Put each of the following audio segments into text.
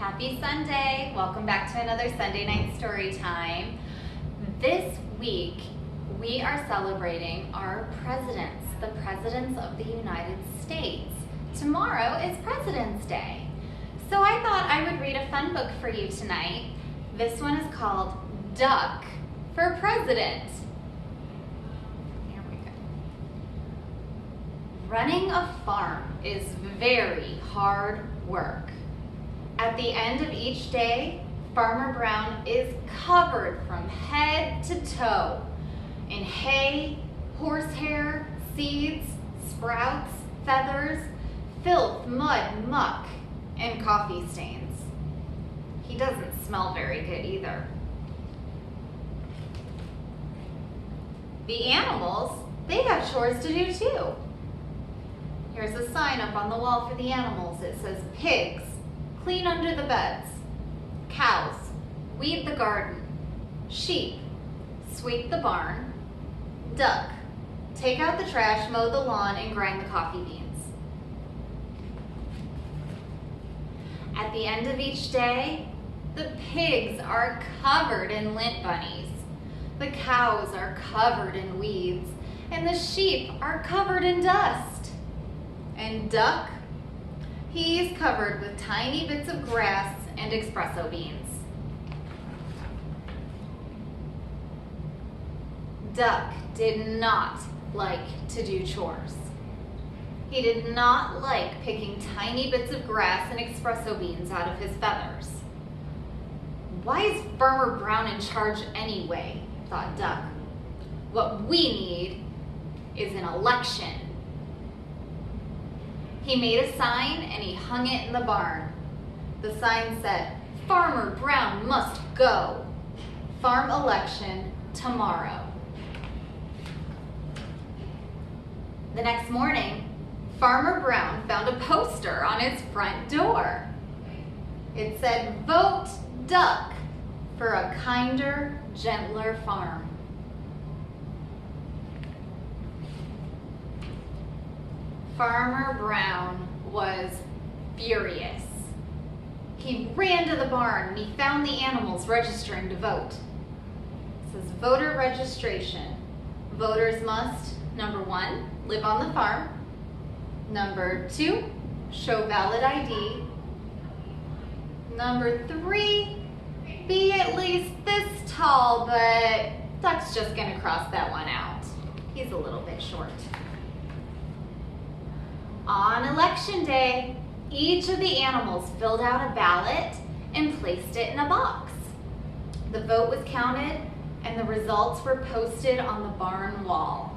Happy Sunday! Welcome back to another Sunday night story time. This week we are celebrating our presidents, the presidents of the United States. Tomorrow is President's Day. So I thought I would read a fun book for you tonight. This one is called Duck for President. Here we go. Running a farm is very hard work. At the end of each day, Farmer Brown is covered from head to toe in hay, horsehair, seeds, sprouts, feathers, filth, mud, muck, and coffee stains. He doesn't smell very good either. The animals, they have chores to do too. Here's a sign up on the wall for the animals. It says, pigs, clean under the beds. Cows, weed the garden. Sheep, sweep the barn. Duck, take out the trash, mow the lawn, and grind the coffee beans. At the end of each day, the pigs are covered in lint bunnies. The cows are covered in weeds, and the sheep are covered in dust. And Duck, he's covered with tiny bits of grass and espresso beans. Duck did not like to do chores. He did not like picking tiny bits of grass and espresso beans out of his feathers. Why is Farmer Brown in charge anyway? Thought Duck. What we need is an election. He made a sign and he hung it in the barn. The sign said, Farmer Brown must go. Farm election tomorrow. The next morning, Farmer Brown found a poster on his front door. It said, vote Duck for a kinder, gentler farm. Farmer Brown was furious. He ran to the barn and he found the animals registering to vote. It says voter registration. Voters must, number 1, live on the farm. Number 2, show valid ID. Number 3, be at least this tall, but Duck's just gonna cross that one out. He's a little bit short. On election day, each of the animals filled out a ballot and placed it in a box. The vote was counted and the results were posted on the barn wall.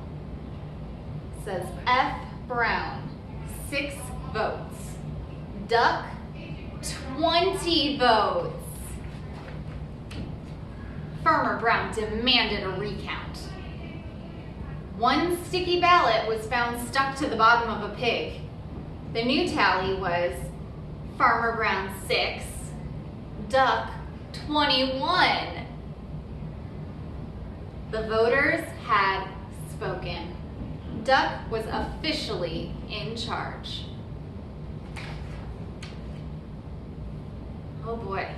It says F. Brown, 6 votes. Duck, 20 votes. Farmer Brown demanded a recount. One sticky ballot was found stuck to the bottom of a pig. The new tally was Farmer Brown 6, Duck 21. The voters had spoken. Duck was officially in charge. Oh boy.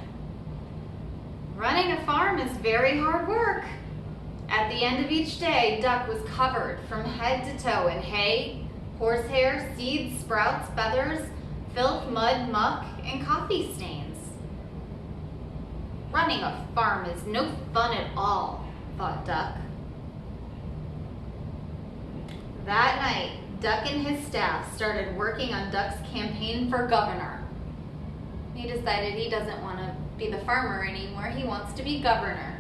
Running a farm is very hard work. At the end of each day, Duck was covered from head to toe in hay, horsehair, seeds, sprouts, feathers, filth, mud, muck, and coffee stains. Running a farm is no fun at all, thought Duck. That night, Duck and his staff started working on Duck's campaign for governor. He decided he doesn't want to be the farmer anymore, he wants to be governor.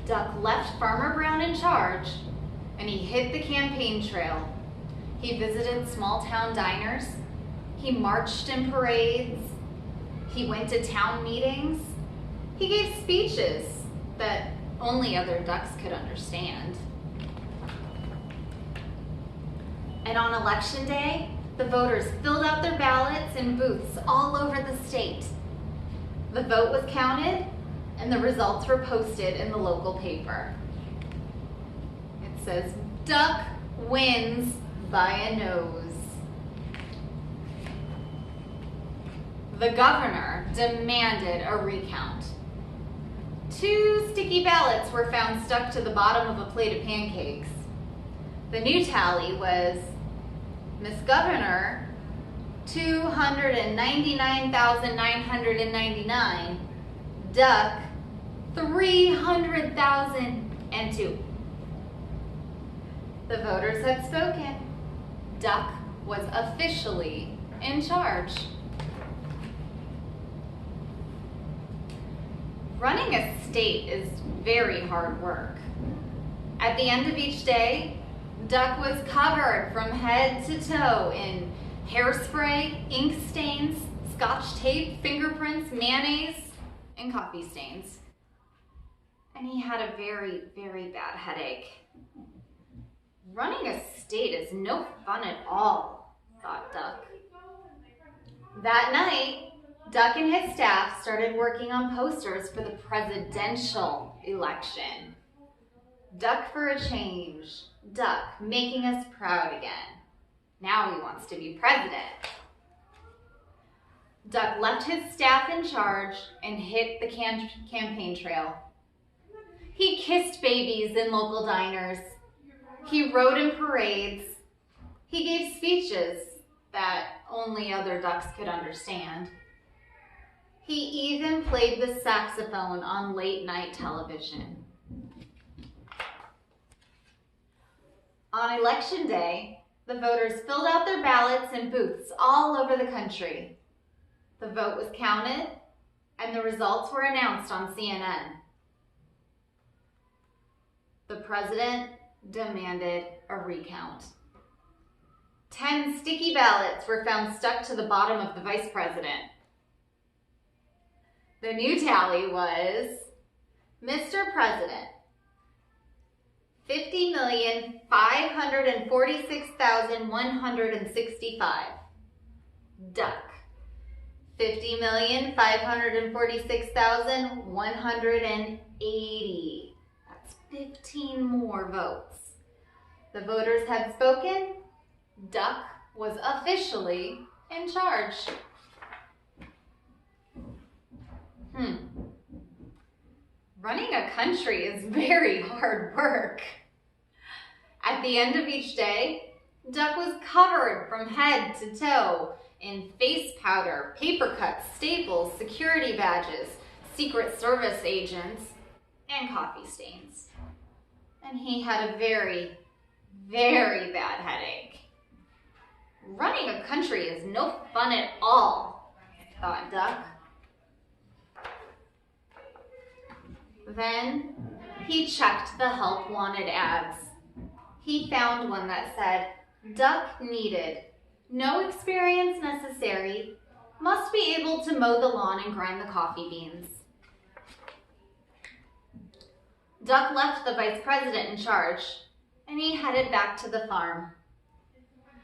Duck left Farmer Brown in charge and he hit the campaign trail. He visited small town diners. He marched in parades. He went to town meetings. He gave speeches that only other ducks could understand. And on election day, the voters filled out their ballots in booths all over the state. The vote was counted and the results were posted in the local paper. It says, Duck wins by a nose. The governor demanded a recount. 2 sticky ballots were found stuck to the bottom of a plate of pancakes. The new tally was Miss Governor, 299,999, Duck, 300,002. The voters had spoken. Duck was officially in charge. Running a state is very hard work. At the end of each day, Duck was covered from head to toe in hairspray, ink stains, scotch tape, fingerprints, mayonnaise, and coffee stains. And he had a very, very bad headache. Running a state is no fun at all, thought Duck. That night, Duck and his staff started working on posters for the presidential election. Duck for a change. Duck making us proud again. Now he wants to be president. Duck left his staff in charge and hit the campaign trail. He kissed babies in local diners. He rode in parades. He gave speeches that only other ducks could understand. He even played the saxophone on late night television. On election day, the voters filled out their ballots in booths all over the country. The vote was counted, and the results were announced on CNN. The president demanded a recount. 10 sticky ballots were found stuck to the bottom of the vice president. The new tally was Mr. President, 50,546,165. Duck, 50,546,180. That's 15 more votes. The voters had spoken. Duck was officially in charge. Running a country is very hard work. At the end of each day, Duck was covered from head to toe in face powder, paper cuts, staples, security badges, Secret Service agents, and coffee stains. And he had a very, very bad headache. Running a country is no fun at all, thought Duck. Then he checked the help wanted ads. He found one that said, Duck needed, no experience necessary, must be able to mow the lawn and grind the coffee beans. Duck left the vice president in charge, and he headed back to the farm.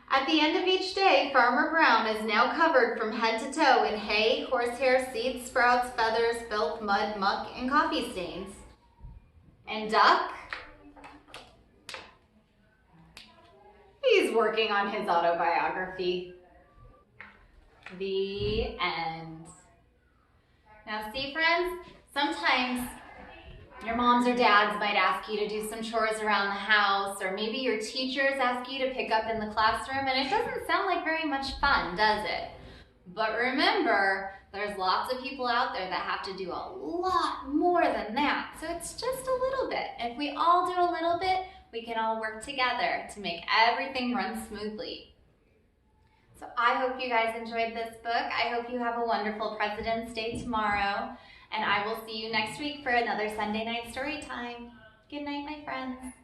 At the end of each day, Farmer Brown is now covered from head to toe in hay, horsehair, seeds, sprouts, feathers, filth, mud, muck, and coffee stains. And Duck? He's working on his autobiography. The end. Now see, friends, sometimes your moms or dads might ask you to do some chores around the house, or maybe your teachers ask you to pick up in the classroom, and it doesn't sound like very much fun, does it? But remember, there's lots of people out there that have to do a lot more than that. So it's just a little bit. If we all do a little bit, we can all work together to make everything run smoothly. So I hope you guys enjoyed this book. I hope you have a wonderful President's Day tomorrow. And I will see you next week for another Sunday night story time. Good night, my friends.